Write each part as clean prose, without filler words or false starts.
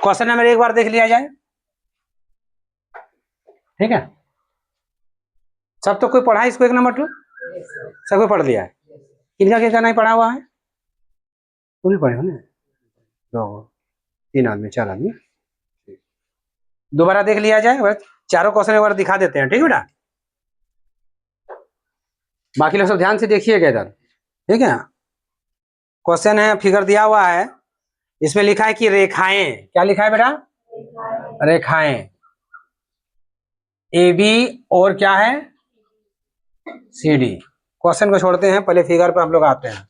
Question number 1 बार देख लिया जाए, ठीक है। सब तो कोई पढ़ा है इसको 1 नंबर 2? सब कोई पढ़ लिया है? किनका किनका नहीं पढ़ा हुआ है? तुम भी पढ़े हो ना? 2 3 आदमी 4 आदमी। दोबारा देख लिया जाए, चारों क्वेश्चन एक बार दिखा देते हैं, ठीक है बेटा। बाकी लोग सब ध्यान से देखिएगा इधर, ठीक है। क्वेश्चन है, फिगर दिया हुआ है, इसमें लिखा है कि रेखाएं, क्या लिखा है बेटा? रेखाएं ए बी और क्या है? C D. क्वेश्चन को छोड़ते हैं, पहले फिगर पर हम लोग आते हैं।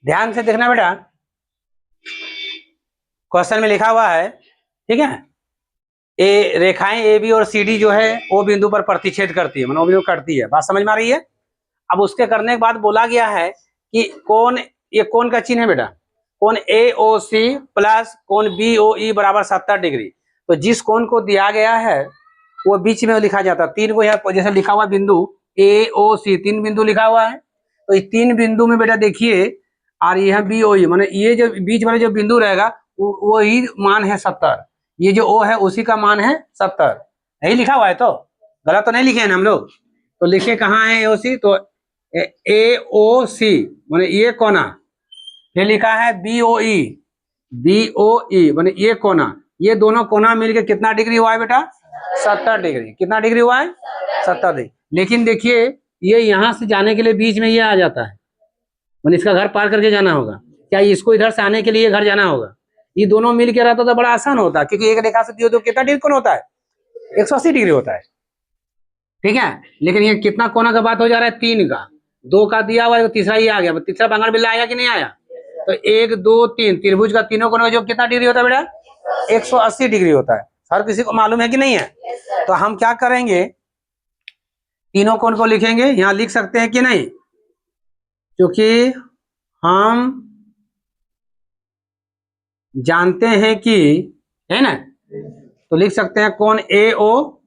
ध्यान से देखना बेटा, क्वेश्चन में लिखा हुआ है, ठीक है, ए रेखाएं ए बी और सी डी जो है वो बिंदु पर प्रतिच्छेद करती है, मतलब वो बिंदु कटती है। बात समझ में आ रही है? अब उसके करने के बाद बोला गया है कि कोण, ये कोण का चिन्ह है बेटा, कोण ए ओ सी प्लस कोण बी ओ ई बराबर 70 डिग्री। तो जिस कोण को दिया गया है वो बीच में लिखा जाता है। 3 को यहाँ जैसे लिखा हुआ बिंदु ए ओ सी, 3 बिंदु लिखा हुआ है, तो इस 3 बिंदु में बेटा देखिए, और यह बी ओ ई, मतलब ये जो बीच वाले जो बिंदु रहेगा वो ही मान है 70, ये जो ओ है उसी का मान है 70। यही लिखा हुआ है, तो गलत तो नहीं लिखे हैं हम लोग। तो लिखे कहाँ है ए ओ सी? तो ए ओ सी माने ये कोना, फिर लिखा है बी ओ ई, बी ओ ई माने ये कोना, ये दोनों कोना मिलके कितना डिग्री हुआ है बेटा? 70 डिग्री। कितना डिग्री हुआ है? 70 डिग्री। लेकिन देखिए ये यहाँ से जाने के लिए बीच में ये आ जाता है, मैंने इसका घर पार करके जाना होगा। क्या इसको इधर से आने के लिए घर जाना होगा? ये दोनों मिल के रहता तो बड़ा आसान होता, क्योंकि एक रेखा से दियो तो कितना डिग्री कोण होता है? 180 डिग्री होता है, ठीक है। लेकिन ये कितना कोना का बात हो जा रहा है? 3 का, 2 का दिया हुआ है, तो तीसरा ही आ गया। तीसरा बांगड़ बिल्ला आया कि नहीं आया? तो 1 2 3 त्रिभुज का तीनों कोनों का जो कितना डिग्री होता है बेटा? 180 डिग्री होता है। हर किसी को मालूम है कि नहीं है? तो हम क्या करेंगे, तीनों कोण को लिखेंगे, यहाँ लिख सकते हैं कि नहीं? क्योंकि हम जानते हैं कि, है ना, तो लिख सकते हैं कोण ए ओ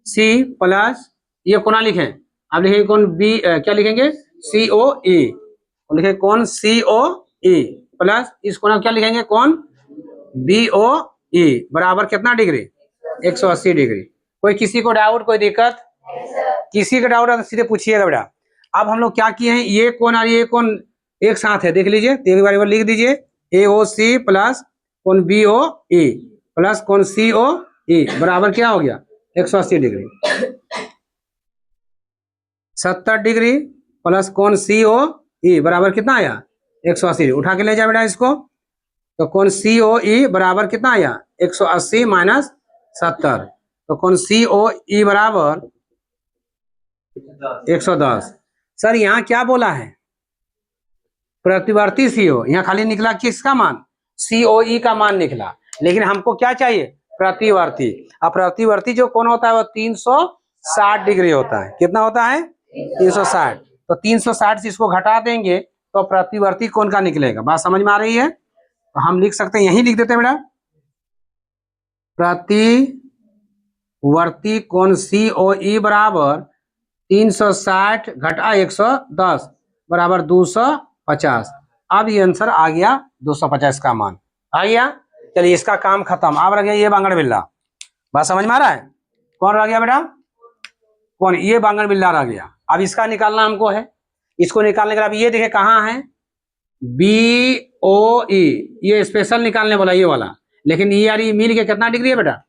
सी प्लस, ये कोना लिखें, अब लिखेंगे कोण बी, क्या लिखेंगे? सी ओ ई, लिखेंगे कोण सी ओ ई प्लस इस कोना क्या लिखेंगे? कोण बी ओ ई बराबर कितना डिग्री? 180 डिग्री। कोई किसी को डाउट, कोई दिक्कत? किसी का डाउट है तो सीधे पूछिएगा बेटा। अब हम लोग क्या किए हैं, ये कोण और ये कोण एक साथ है, देख लीजिए, तो एक बार लिख दीजिए, ए ओ सी प्लस कोण बी ओ ई प्लस कोण सी ओ ई बराबर क्या हो गया? 180 डिग्री। 70 डिग्री प्लस कोण सी ओ ई बराबर कितना आया? 180। उठा के ले जाए बेटा इसको, तो कोण सी ओ ई बराबर कितना आया? 180 माइनस 70, तो कोण सी ओ ई बराबर 110। सर यहाँ क्या बोला है? प्रतिवर्ती सीओ, यहाँ खाली निकला किसका मान? सीओई का मान निकला, लेकिन हमको क्या चाहिए? प्रतिवर्ती। अब प्रतिवर्ती जो कोण होता है वो 360 डिग्री होता है। कितना होता है? 360। तो 360 से इसको घटा देंगे तो प्रतिवर्ती कोण का निकलेगा। बात समझ में आ रही है? तो हम लिख सकते हैं, यही लिख देते हैं बेटा, प्रतिवर्ती कोण सीओई बराबर 360 घटा 110 बराबर 250। अब ये आंसर आ गया 250 का मान आ गया। चलिए इसका काम खत्म। अब रह गया ये बांगड़ बिल्ला। बात समझ में आ रहा है? कौन रह गया बेटा? कौन? ये बांगड़ बिल्ला रह गया। अब इसका निकालना हमको है। इसको निकालने के बाद ये देखे कहाँ है? बी ओ ई, ये स्पेशल निकालने वाला ये वाला, लेकिन ये यार ये मिल के कितना डिग्री है बेटा?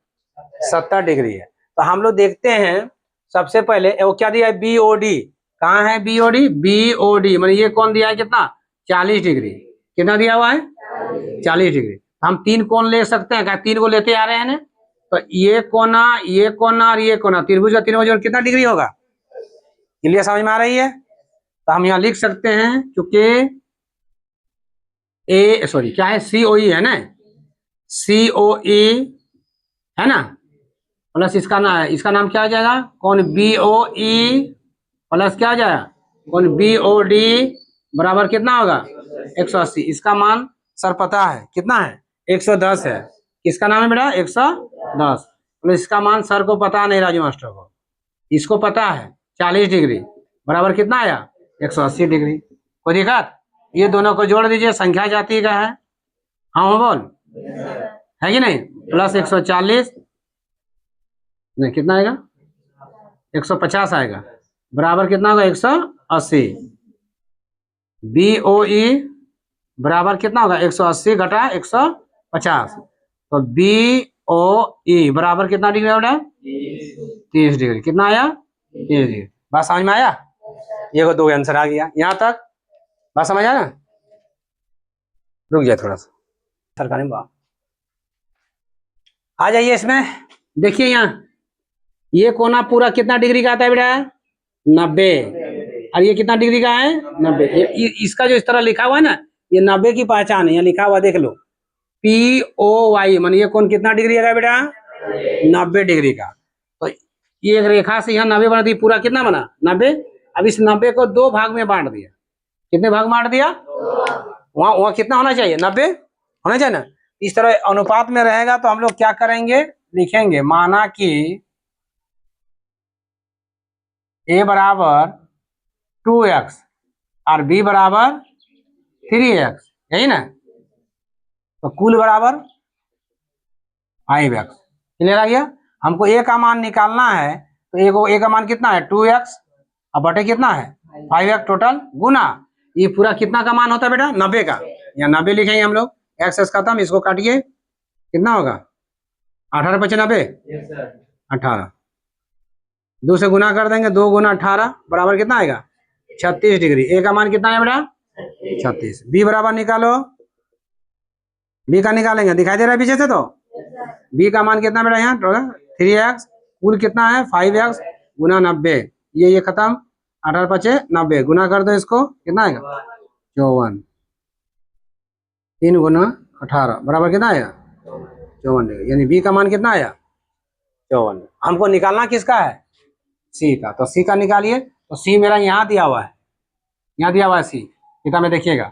70 डिग्री है। तो हम लोग देखते हैं सबसे पहले वो क्या दिया है? बी ओ डी कहाँ है बीओडी? बीओडी मैंने ये कौन दिया है कितना? 40 डिग्री। कितना दिया हुआ है? 40 डिग्री। हम 3 कोण ले सकते हैं क्या? 3 को लेते आ रहे हैं ना, तो ये कोना और ये कोना, त्रिभुज का त्रिभुज कितना डिग्री होगा? क्लियर समझ में आ रही है? तो हम यहाँ लिख सकते हैं, क्योंकि क्या है, COE है ना, COE है ना, प्लस इसका नाम क्या आ जाएगा? कौन? BOE प्लस क्या आ जाएगा? कौन? BOD बराबर कितना होगा? 180। इसका मान सर पता है कितना है? 110 है। किसका नाम है बेटा? 110। प्लस इसका मान सर को पता नहीं, राजू मास्टर को, इसको पता है 40 डिग्री बराबर कितना आया? 180 डिग्री। कोई दिक्कत? ये दोनों को जोड़ दीजिए, संख्या जाती का है। हाँ बोल, है कि नहीं? प्लस 140 नहीं, कितना आएगा? 150 आएगा, बराबर कितना होगा? 180। BOE बराबर कितना होगा? 180 घटा 150, तो BOE बराबर कितना डिग्री होगा? 30 डिग्री। कितना आया? 30 डिग्री। बात समझ में आया? ये को 2 आंसर आ गया। यहां तक बात समझ आया ना? रुक जाए थोड़ा सा, सरकारी बात आ जाइए इसमें। देखिए यहाँ ये कोना पूरा कितना डिग्री का आता है बेटा? 90। और ये कितना डिग्री का है? 90। इसका जो इस तरह लिखा हुआ है ना, ये 90 की पहचान है। यहाँ लिखा हुआ देख लो, POY मान ये कौन कितना डिग्री है बेटा? 90 डिग्री का। तो ये एक रेखा से यहाँ 90 बना दी, पूरा कितना बना? 90। अब इस 90 को 2 भाग में बांट दिया। कितने भाग बांट दिया? वहां कितना होना चाहिए? 90 होना चाहिए ना। इस तरह अनुपात में रहेगा तो हम लोग क्या करेंगे? लिखेंगे, माना कि A बराबर 2x और B बराबर 3x, यही ना, तो कुल बराबर 5x। क्लियर आ गया? हमको A का मान निकालना है, तो A का मान कितना है? 2x और बटे कितना है? 5x टोटल, गुना ये पूरा कितना का मान होता है बेटा? 90 का। या 90 लिखेंगे हम लोग, एक्स खत्म, इसको काटिए, कितना होगा? 18 × 90 18। 2 से गुना कर देंगे, 2 × 18 बराबर कितना आएगा? 36 डिग्री। ए का मान कितना है बेटा? 36। बी बराबर निकालो, बी का निकालेंगे, दिखाई दे रहा है पीछे से? तो बी का मान कितना बेटा? यहाँ 3x, कुल कितना है? 5x गुना 90, ये खत्म, 18 × 5 90, गुना कर दो इसको, कितना आएगा? 54। 3 × 18 बराबर कितना आएगा? 54 डिग्री। यानी बी का मान कितना आया? 54। हमको निकालना किसका है? सी का। तो सी का निकालिए। तो सी मेरा यहाँ दिया हुआ है, यहाँ दिया हुआ है सी, किताब में देखिएगा।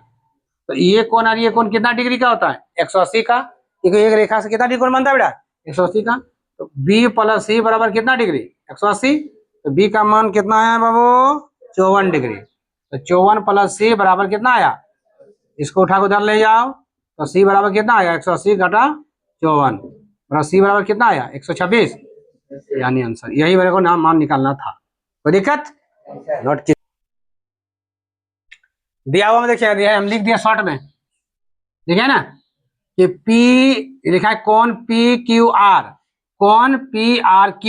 तो ये कौन और ये कौन कितना डिग्री का होता है? 180 का। क्योंकि एक रेखा से कितना डिग्री कोण बनता है बेटा? 180 का। तो बी प्लस सी बराबर कितना डिग्री? 180। तो बी का मान कितना आया बाबू? 54 डिग्री। तो 54 प्लस सी बराबर कितना आया? इसको उठा के उधर ले जाओ, तो सी बराबर कितना आया? 180 घटा 54 बराबर सी बराबर कितना आया? 126। यानी आंसर, यही मेरे को नाम मान निकालना था। कोई दिक्कत? नोट की दिया हुआ में देखिए, दिया हम लिख दिया शॉर्ट में, देखिए ना कि P लिखा है कौन PQR, कौन PRQ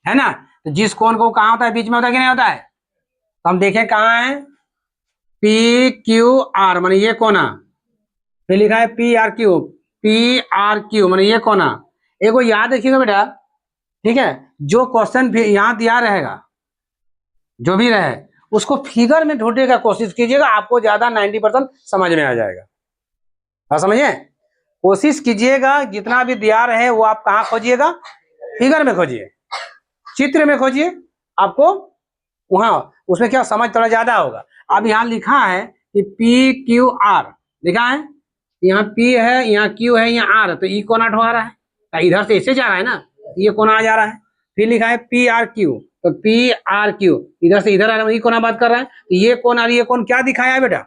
है ना। तो जिस कोण को कहाँ होता है? बीच में होता है कि नहीं होता है? तो हम देखें कहाँ है, PQR माने ये कोना, फिर लिखा है PRQ माने ये कोना। एक वो याद रखिएगा बेटा, ठीक है, जो क्वेश्चन यहाँ दिया रहेगा, जो भी रहे उसको फिगर में ढूंढने का कोशिश कीजिएगा, आपको ज्यादा 90% समझ में आ जाएगा। हाँ समझिए, कोशिश कीजिएगा जितना भी दिया रहे वो आप कहाँ खोजिएगा? फिगर में खोजिए, चित्र में खोजिए, आपको वहां उसमें क्या समझ थोड़ा ज्यादा होगा। अब यहाँ लिखा है कि PQR लिखा है, यहाँ P है, यहाँ Q है, यहाँ R है, तो ई कोना ढो आ रहा है, इधर से ऐसे जा रहा है ना, ये कोना आ जा रहा है। फिर लिखा है PRQ, तो PRQ इधर से इधर आ रहा है, वही कोना बात कर रहा है। तो ये कोण और ये कोण क्या दिखाया है बेटा?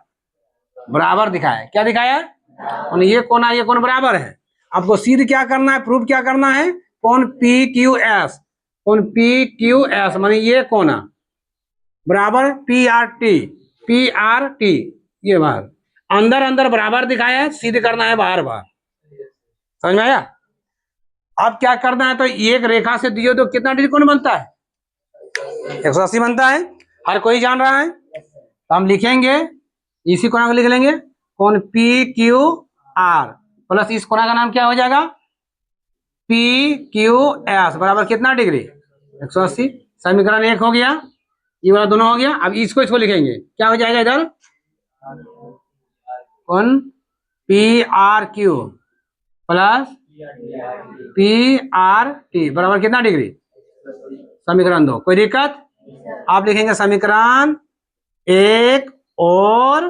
बराबर दिखाया है। क्या दिखाया है? और ये कोना ये कोण बराबर है। आपको सिद्ध क्या करना है? प्रूफ क्या करना है? कौन PQS, कौन PQS माने ये कोना बराबर PRT, ये बाहर अंदर अंदर बराबर दिखाया है, सिद्ध करना है बाहर बाहर। समझ में आया? अब क्या करना है, तो एक रेखा से दियो तो कितना डिग्री कोण बनता है? 180 बनता है। हर कोई जान रहा है? तो हम लिखेंगे, इसी कोना को लिख लेंगे, कौन पी क्यू आर प्लस इस कोना का नाम क्या हो जाएगा, पी क्यू एस बराबर कितना डिग्री, 180। समीकरण 1 हो गया, ये वाला दोनों हो गया। अब इसको लिखेंगे, क्या हो जाएगा इधर, कौन P R Q plus P R T बराबर कितना डिग्री, समीकरण 2। कोई दिक्कत? आप लिखेंगे समीकरण 1 और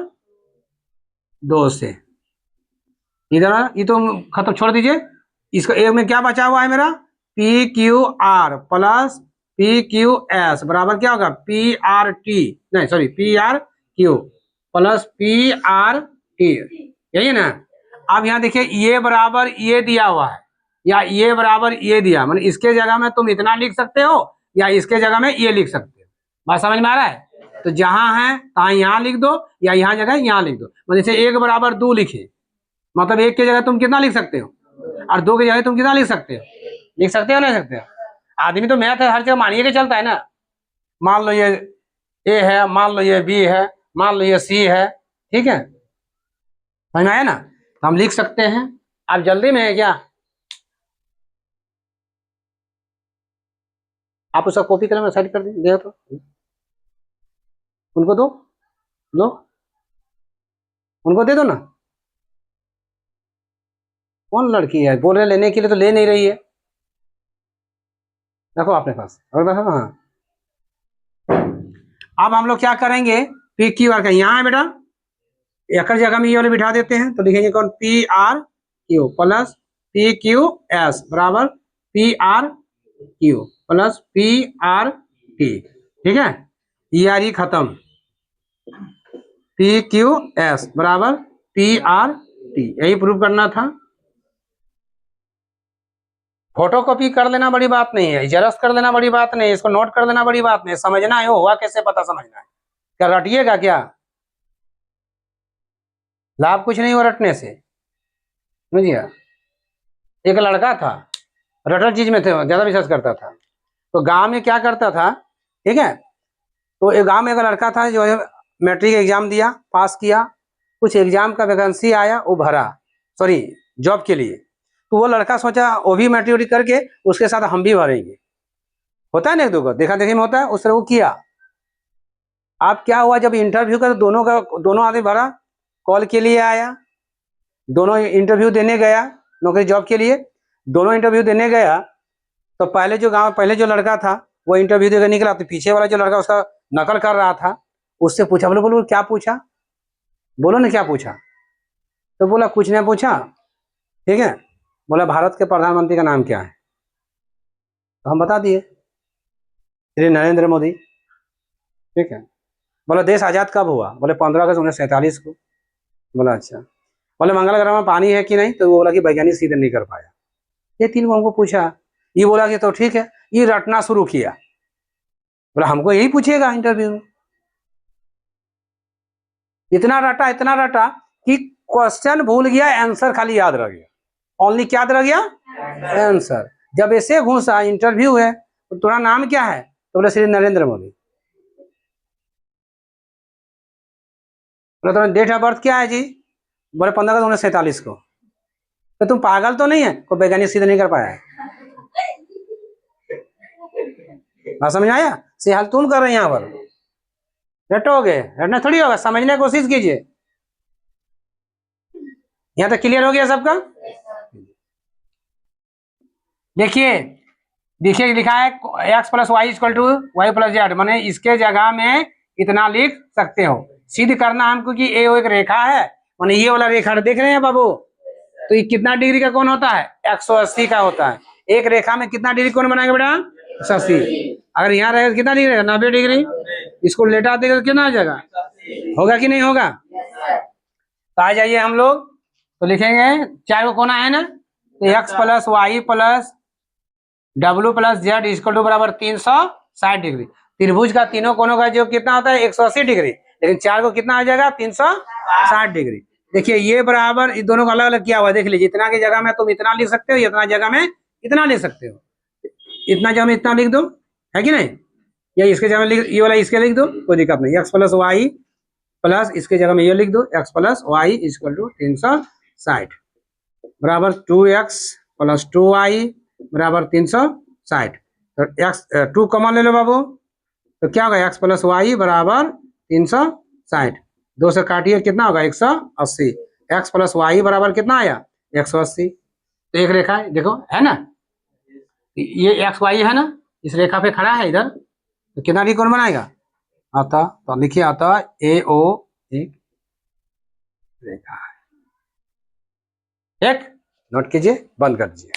2 से, इधर ये तो खत्म, छोड़ दीजिए। इसको एक में क्या बचा हुआ है मेरा, P Q R plus P Q S बराबर क्या होगा, पी आर टी, नहीं sorry P R Q plus P R T, यही है ना। अब यहाँ देखिए ये बराबर ये दिया हुआ है, या ये बराबर ये दिया, मतलब इसके जगह में तुम इतना लिख सकते हो या इसके जगह में ये लिख सकते हो। बात समझ में आ रहा है? तो जहां है तहां यहाँ लिख दो, या यहाँ जगह यहाँ लिख दो। मतलब जैसे 1 बराबर 2 लिखे, मतलब 1 की जगह तुम कितना लिख सकते हो, और 2 की जगह तुम कितना लिख सकते हो, लिख सकते हो नहीं सकते हो? आदमी तो मैथ है, हर जगह मानिए के चलता है ना। मान लो ये ए है, मान लो ये बी है, मान लो ये सी है, ठीक है, समझ में आया ना? तो हम लिख सकते हैं। आप जल्दी में है क्या? आप उसका कॉपी कलम साइड कर दे तो उनको दो, लो उनको दे दो ना। कौन लड़की है, बोल रहे लेने के लिए तो ले नहीं रही है, रखो अपने पास। और हाँ, अब हम लोग क्या करेंगे, पी क्यू आर का यहाँ है बेटा, एक जगह में ये वाले बिठा देते हैं, तो लिखेंगे कौन P R Q plus P Q S बराबर P R Q plus P R T, ठीक है, ई आर ई खत्म, पी क्यू एस बराबर पी आर टी, यही प्रूव करना था। फोटोकॉपी कर लेना बड़ी बात नहीं है, जेरॉक्स कर लेना बड़ी बात नहीं है, इसको नोट कर लेना बड़ी बात नहीं है, समझना है हुआ कैसे पता समझना है। क्या रटिएगा क्या? लाभ कुछ नहीं हो रटने से, समझिए। एक लड़का था, रटल चीज में थे, ज्यादा विश्वास करता था। तो गांव में क्या करता था, ठीक है, तो एक गांव में एक लड़का था जो है मैट्रिक एग्जाम दिया, पास किया, कुछ एग्जाम का वैकेंसी आया, वो भरा, सॉरी जॉब के लिए। तो वो लड़का सोचा वो भी मैट्रिक करके उसके साथ हम भी भरेंगे, होता है ना, एक दो देखा देखी में होता है, उस तरह वो किया। अब क्या हुआ, जब इंटरव्यू का दोनों आदमी भरा, कॉल के लिए आया, दोनों इंटरव्यू देने गया नौकरी जॉब के लिए, दोनों इंटरव्यू देने गया। तो पहले जो लड़का था वो इंटरव्यू देकर निकला, तो पीछे वाला जो लड़का उसका नकल कर रहा था, उससे पूछा, बोलो बोलो क्या पूछा, बोलो ना क्या पूछा। तो बोला कुछ नहीं पूछा, ठीक है, बोला भारत के प्रधानमंत्री का नाम क्या है, तो हम बता दिए श्री नरेंद्र मोदी, ठीक है। बोला देश आजाद कब हुआ, बोले 15 अगस्त 1947 को। बोला अच्छा। बोले मंगल ग्रह में पानी है कि नहीं, तो वो बोला कि वैज्ञानिक सीधे नहीं कर पाया। ये 3 को हमको पूछा, ये बोला कि तो ठीक है, ये रटना शुरू किया। बोला हमको यही पूछेगा इंटरव्यू में। इतना रटा कि क्वेश्चन भूल गया, आंसर खाली याद रह गया। ओनली क्या याद रह गया, आंसर। जब ऐसे घुसा इंटरव्यू है, तो तुम्हारा नाम क्या है, तो बोले श्री नरेंद्र मोदी। बोले तुम्हारा डेट ऑफ बर्थ क्या है जी, बोले 15 अगस्त 1947 को। तो तुम पागल तो नहीं है, कोई वैज्ञानिक सीधे नहीं कर पाया है। बात समझ आया? से हाल तुम कर रहे हैं यहाँ पर, रटोगे, रटना थोड़ी होगा, समझने की कोशिश कीजिए। यहाँ तक क्लियर हो गया सबका? देखिए लिखा है x plus y equal to y plus z, मैंने इसके जगह में इतना लिख सकते हो। सिद्ध करना हमको कि ये एक रेखा है, मैंने ये वाला रेखा देख रहे हैं बाबू, तो ये कितना डिग्री का कोण होता है, 180 का होता है। एक रेखा में कितना डिग्री कोण बनाएंगे बेटा, 180। अगर यहाँ रहेगा कितना डिग्री रहेगा, 90 डिग्री। इसको लेटा देगा तो कितना आ जाएगा, होगा कि नहीं होगा? तो आ जाइए हम लोग, तो लिखेंगे 4 को कोना है ना, तो x प्लस वाई प्लस डब्ल्यू प्लस जेड इक्वल टू बराबर 360 डिग्री। त्रिभुज का तीनों कोनों का जो कितना होता है 180 डिग्री, लेकिन 4 को कितना आ जाएगा 360 डिग्री। देखिए ये बराबर इन दोनों को अलग अलग किया हुआ, देख लीजिए, इतना की जगह में तुम इतना लिख सकते हो, इतना जगह में इतना लिख सकते हो, इतना जगह में इतना लिख दो, है कि नहीं? या इसके जगह में ये वाला इसके लिख दो, कोई दिक्कत नहीं। एक्स प्लस वाई प्लस इसके जगह में ये लिख दो, x plus y equal to 360 बराबर 2x प्लस 2y बराबर 360। तो एक्स 2 कॉमन ले लो बाबू, तो क्या होगा एक्स प्लस वाई बराबर 360। 2 से काटिए कितना होगा 180। एक्स प्लस वाई बराबर कितना आया 180। तो एक रेखा है देखो है ना, ये एक्स वाई है ना, इस रेखा पे खड़ा है इधर, तो कितना डी कौन बनाएगा आता, तो लिखिए आता ए ओ एक रेखा है। एक नोट कीजिए, बंद कर दीजिए।